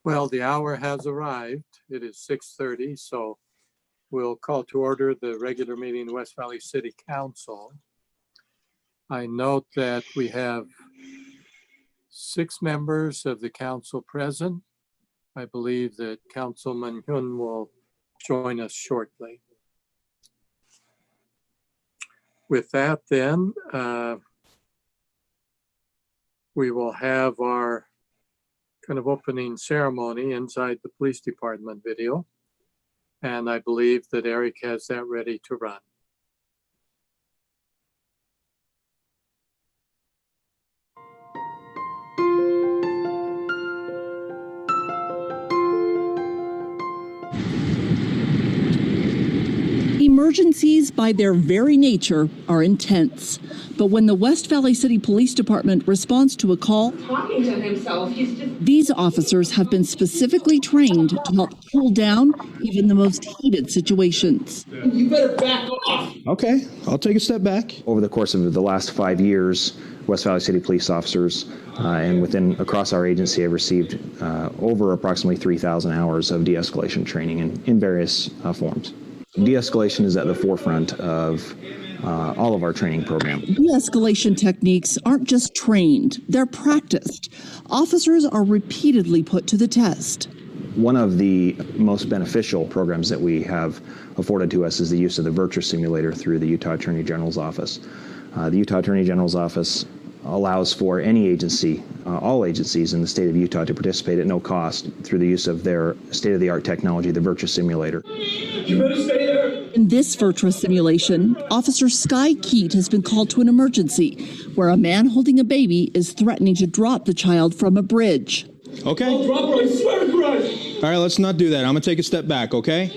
Well, the hour has arrived. It is 6:30, so we'll call to order the regular meeting of the West Valley City Council. I note that we have 6 members of the council present. I believe that Councilman Hyun will join us shortly. With that, then, we will have our kind of opening ceremony inside the police department video. And I believe that Eric has that ready to run. Emergencies, by their very nature, are intense. But when the West Valley City Police Department responds to a call, talking to himself, these officers have been specifically trained to help cool down even the most heated situations. You better back off. Okay, I'll take a step back. Over the course of the last 5 years, West Valley City police officers and across our agency have received over approximately 3,000 hours of de-escalation training in various forms. De-escalation is at the forefront of all of our training program. De-escalation techniques aren't just trained, they're practiced. Officers are repeatedly put to the test. One of the most beneficial programs that we have afforded to us is the use of the Virtua simulator through the Utah Attorney General's office. The Utah Attorney General's office allows for any agency, all agencies in the state of Utah, to participate at no cost through the use of their state-of-the-art technology, the Virtua simulator. You better stay there. In this Virtua simulation, Officer Sky Keat has been called to an emergency where a man holding a baby is threatening to drop the child from a bridge. Okay. I'll drop her, I swear to Christ. All right, let's not do that. I'm going to take a step back, okay?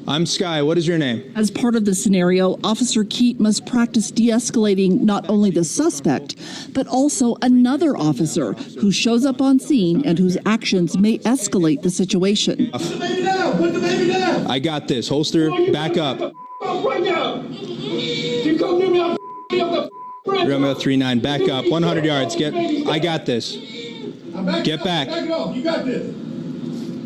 I'm Sky. What is your name? As part of the scenario, Officer Keat must practice de-escalating not only the suspect, but also another officer who shows up on scene and whose actions may escalate the situation. Put the baby down. Put the baby down. I got this. Holster, back up. Right now. You come near me, I'll you up the bridge. Real 39, back up. 100 yards. I got this. Get back. Back it off. You got this.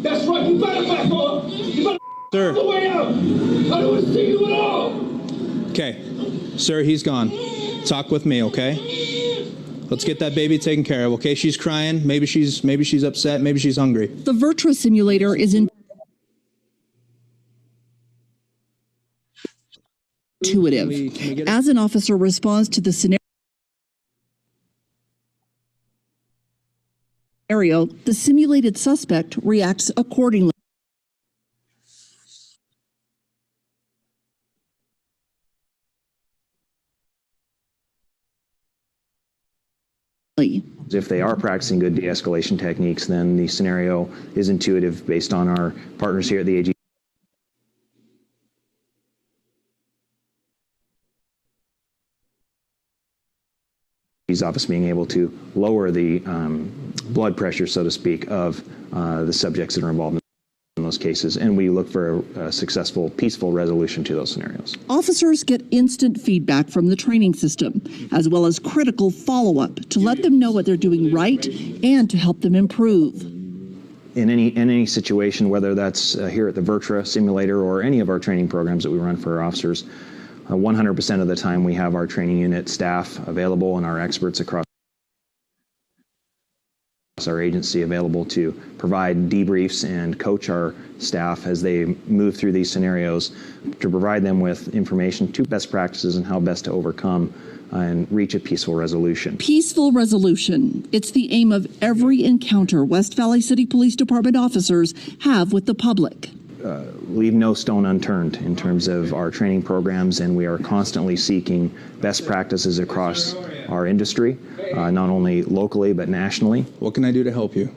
That's right. You better back off. You better Sir. the way out. I don't want to see you at all. Okay. Sir, he's gone. Talk with me, okay? Let's get that baby taken care of, okay? She's crying. Maybe she's upset. Maybe she's hungry. The Virtua simulator is intuitive. As an officer responds to the scenario, the simulated suspect reacts accordingly. If they are practicing good de-escalation techniques, then the scenario is intuitive based on our partners here at the AG. Office being able to lower the blood pressure, so to speak, of the subjects that are involved in those cases, and we look for a successful, peaceful resolution to those scenarios. Officers get instant feedback from the training system, as well as critical follow-up to let them know what they're doing right and to help them improve. In any situation, whether that's here at the Virtua simulator or any of our training programs that we run for our officers, 100% of the time we have our training unit staff available and our experts across our agency available to provide debriefs and coach our staff as they move through these scenarios, to provide them with information to best practices and how best to overcome and reach a peaceful resolution. Peaceful resolution. It's the aim of every encounter West Valley City Police Department officers have with the public. Leave no stone unturned in terms of our training programs, and we are constantly seeking best practices across our industry, not only locally but nationally. What can I do to help you?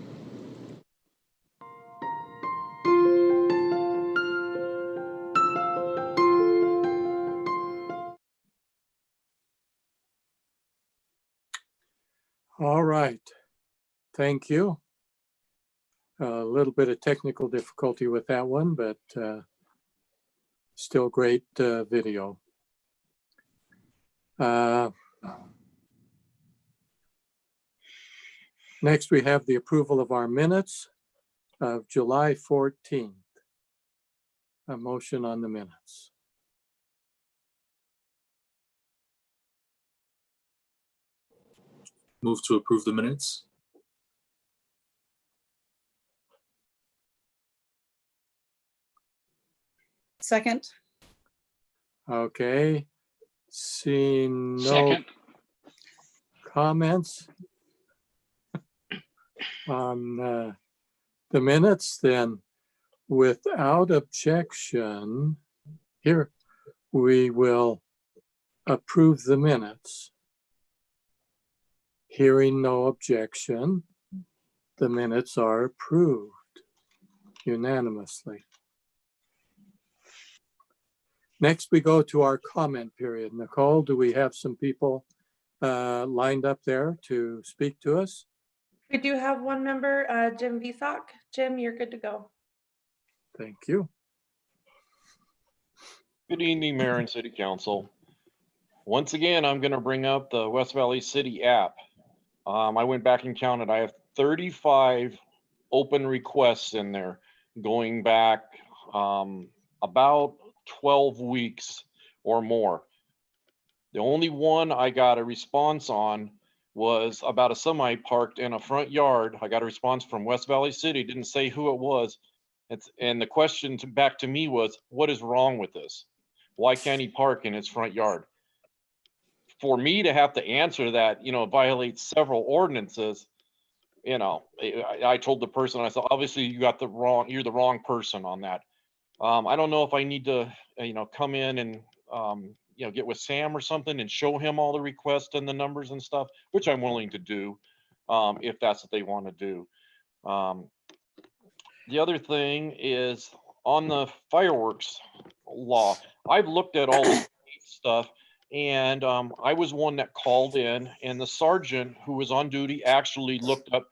All right. Thank you. A little bit of technical difficulty with that one, but still great video. Next, we have the approval of our minutes. of July 14th. A motion on the minutes. Move to approve the minutes. Second. Okay, seeing no Second. comments on the minutes, then without objection, here we will approve the minutes. Hearing no objection, the minutes are approved unanimously. Next, we go to our comment period. Nicole, do we have some people lined up there to speak to us? We do have one member, Jim Visak. Jim, you're good to go. Thank you. Good evening, Mayor and City Council. Once again, I'm going to bring up the West Valley City app. I went back and counted. I have 35 open requests in there going back about 12 weeks or more. The only one I got a response on was about a semi parked in a front yard. I got a response from West Valley City, didn't say who it was. And the question back to me was, what is wrong with this? Why can't he park in his front yard? For me to have to answer that, violates several ordinances. I told the person, I said, obviously you're the wrong person on that. I don't know if I need to, come in and, get with Sam or something and show him all the requests and the numbers and stuff, which I'm willing to do, if that's what they want to do. The other thing is on the fireworks law. I've looked at all the stuff, and I was one that called in, and the sergeant who was on duty actually looked up.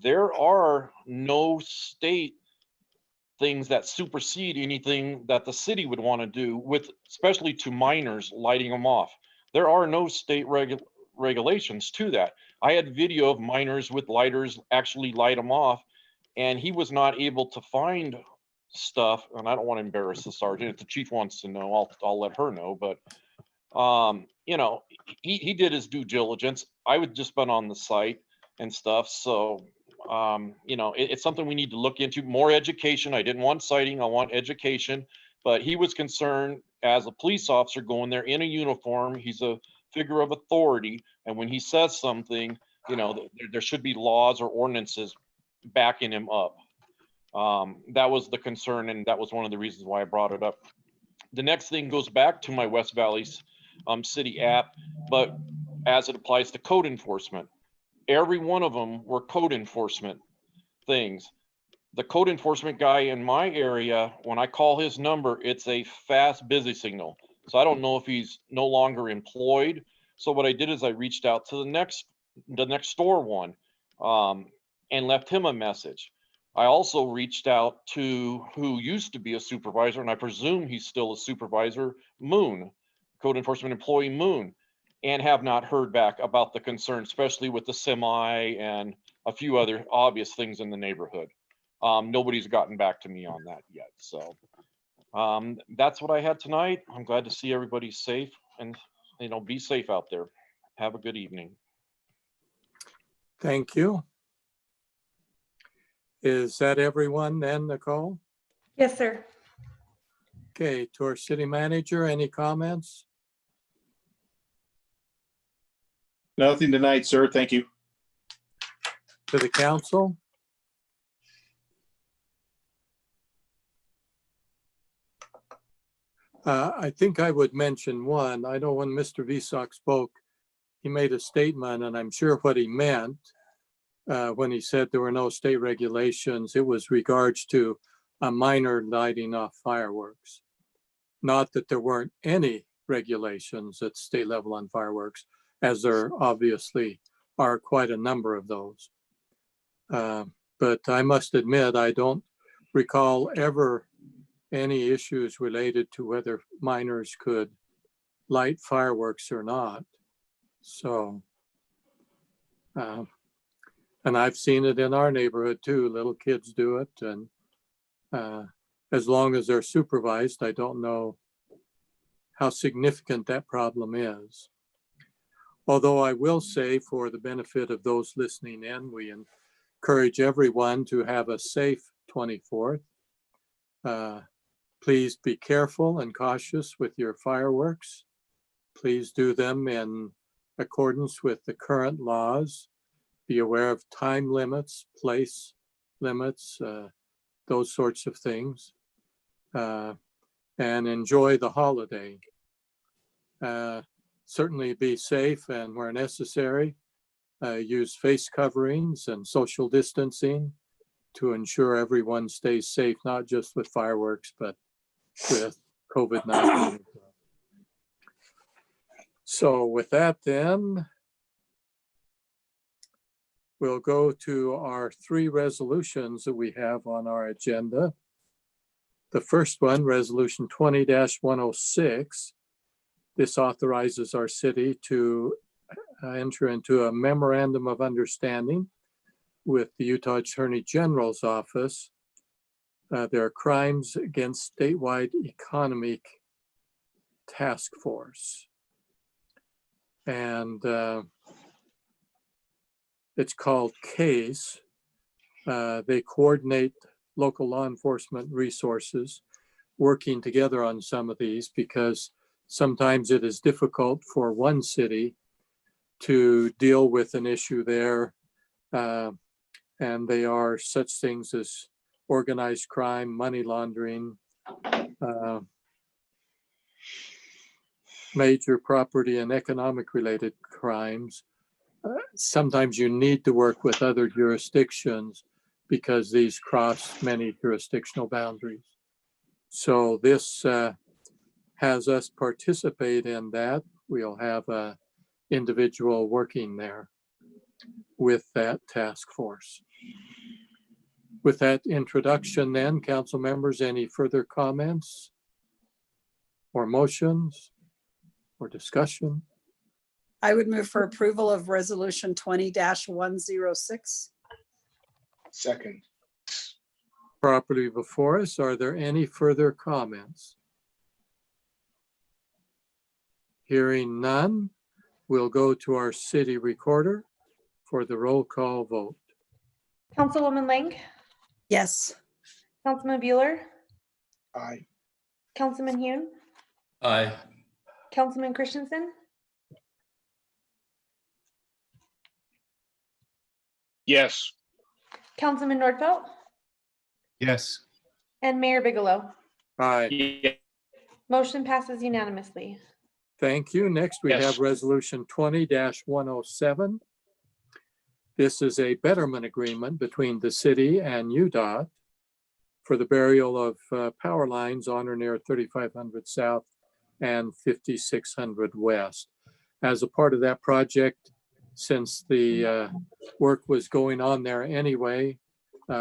There are no state things that supersede anything that the city would want to do with, especially to minors, lighting them off. There are no state regulations to that. I had video of minors with lighters actually light them off, and he was not able to find stuff. And I don't want to embarrass the sergeant. If the chief wants to know, I'll let her know. But he did his due diligence. I would just been on the site and stuff. So it's something we need to look into. More education. I didn't want citing, I want education. But he was concerned as a police officer going there in a uniform. He's a figure of authority, and when he says something, there should be laws or ordinances backing him up. That was the concern, and that was one of the reasons why I brought it up. The next thing goes back to my West Valley's city app, but as it applies to code enforcement. Every one of them were code enforcement things. The code enforcement guy in my area, when I call his number, it's a fast busy signal. So I don't know if he's no longer employed. So what I did is I reached out to the next door one and left him a message. I also reached out to who used to be a supervisor, and I presume he's still a supervisor, Moon, code enforcement employee Moon, and have not heard back about the concern, especially with the semi and a few other obvious things in the neighborhood. Nobody's gotten back to me on that yet. So that's what I had tonight. I'm glad to see everybody safe, and be safe out there. Have a good evening. Thank you. Is that everyone then, Nicole? Yes, sir. Okay, to our city manager, any comments? Nothing tonight, sir. Thank you. To the council? I think I would mention one. I know when Mr. Visak spoke, he made a statement, and I'm sure what he meant when he said there were no state regulations, it was regards to a minor lighting off fireworks. Not that there weren't any regulations at state level on fireworks, as there obviously are quite a number of those. But I must admit, I don't recall ever any issues related to whether minors could light fireworks or not. So And I've seen it in our neighborhood too. Little kids do it. And as long as they're supervised, I don't know how significant that problem is. Although I will say, for the benefit of those listening in, we encourage everyone to have a safe 24th. Please be careful and cautious with your fireworks. Please do them in accordance with the current laws. Be aware of time limits, place limits, those sorts of things, and enjoy the holiday. Certainly be safe, and where necessary, use face coverings and social distancing to ensure everyone stays safe, not just with fireworks, but with COVID-19. So with that then, we'll go to our 3 resolutions that we have on our agenda. The first one, Resolution 20-106. This authorizes our city to enter into a memorandum of understanding with the Utah Attorney General's office. There are crimes against statewide economic task force. And it's called CASE. They coordinate local law enforcement resources working together on some of these, because sometimes it is difficult for one city to deal with an issue there. And they are such things as organized crime, money laundering, major property and economic related crimes. Sometimes you need to work with other jurisdictions because these cross many jurisdictional boundaries. So this has us participate in that. We'll have an individual working there with that task force. With that introduction then, council members, any further comments or motions or discussion? I would move for approval of resolution 20-106. Second. Properly before us, are there any further comments? Hearing none, we'll go to our city recorder for the roll call vote. Councilwoman Lang, Yes. Councilman Bueller, Aye. Councilman Hune, Aye. Councilman Christensen, Yes. Councilman Nordfelt, Yes. and Mayor Bigelow. Aye, Yeah. Motion passes unanimously. thank you. Next, we Yes. have resolution 20-107. This is a betterment agreement between the city and UDOT for the burial of power lines on or near 3500 South and 5600 West. As a part of that project, since the work was going on there anyway,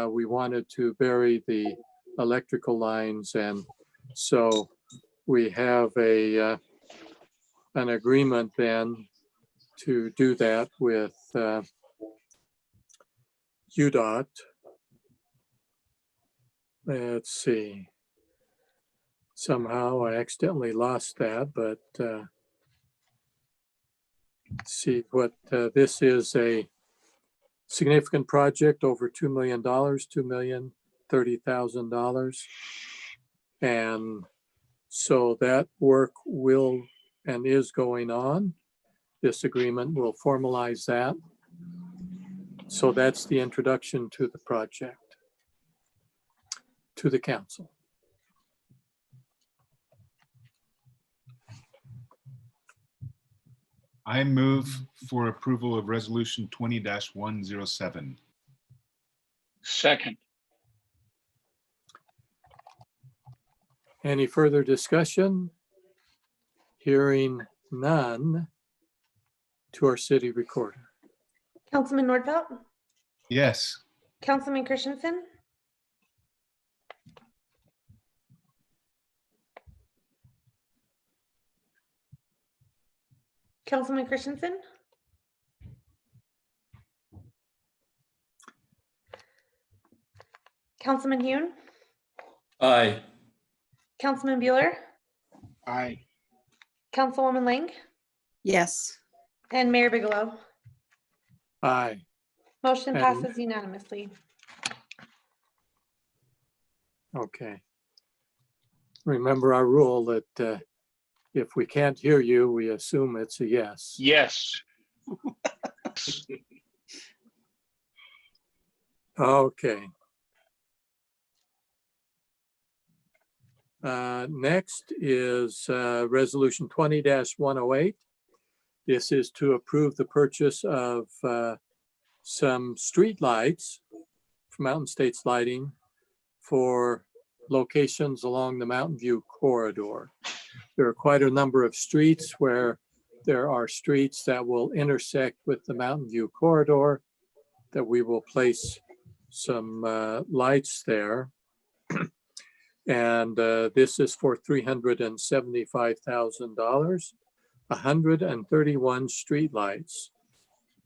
we wanted to bury the electrical lines, and so we have an agreement then to do that with UDOT. Let's see. Somehow I accidentally lost that, but let's see what this is. A significant project, over $2 million, $2,030,000. And so that work will and is going on. This agreement will formalize that. So that's the introduction to the project, to the council. I move for approval of resolution 20-107. Second. Any further discussion? Hearing none, to our city recorder. Councilman Nordfelt, Yes. Councilman Christensen, Councilman Christensen, Councilman Hune, Aye. Councilman Bueller, Aye. Councilwoman Lang, Yes. and Mayor Bigelow. Aye. Motion And- passes unanimously. Okay. Remember our rule that if we can't hear you, we assume it's a yes. Yes. Okay. Next is Resolution 20-108. This is to approve the purchase of some street lights from Mountain States Lighting for locations along the Mountain View corridor. There are quite a number of streets where there are streets that will intersect with the Mountain View corridor that we will place some lights there. And this is for $375,000, 131 streetlights.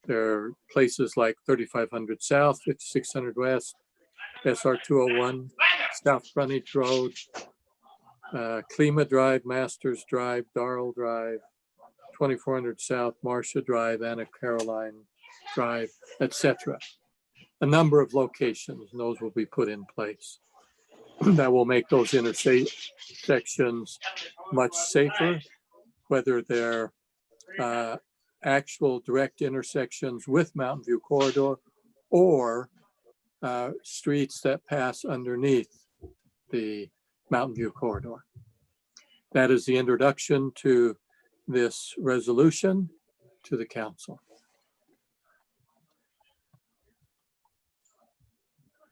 There are places like 3500 South, 5600 West, SR 201, South Frontage Road, Klima Drive, Masters Drive, Darrell Drive, 2400 South, Marcia Drive, Anna Caroline Drive, etc. A number of locations, and those will be put in place. That will make those intersections much safer, whether they're actual direct intersections with Mountain View corridor or streets that pass underneath the Mountain View corridor. That is the introduction to this resolution to the council.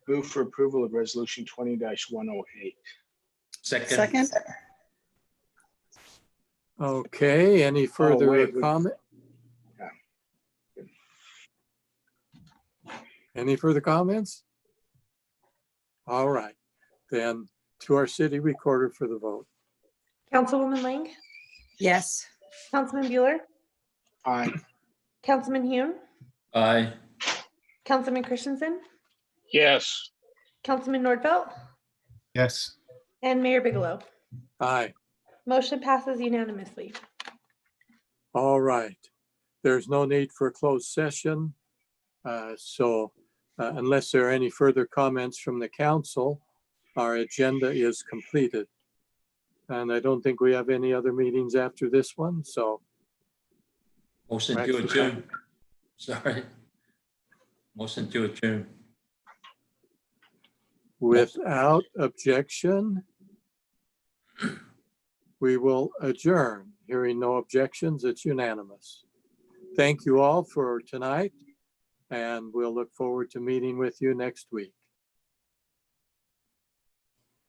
Move for approval of resolution 20-108. Second. Okay, any further wait, comment? Yeah. Any further comments? All right, then to our city recorder for the vote. Councilwoman Lang, Yes. Councilman Bueller, Aye. Councilman Hune, Aye. Councilman Christensen, Yes. Councilman Nordfelt, Yes. and Mayor Bigelow. Aye, Motion passes unanimously. all right. There's no need for a closed session. So unless there are any further comments from the council, our agenda is completed. And I don't think we have any other meetings after this one, so. Motion to Actually, adjourn. Sorry. Motion to adjourn. Without objection, we will adjourn. Hearing no objections, it's unanimous. Thank you all for tonight, and we'll look forward to meeting with you next week.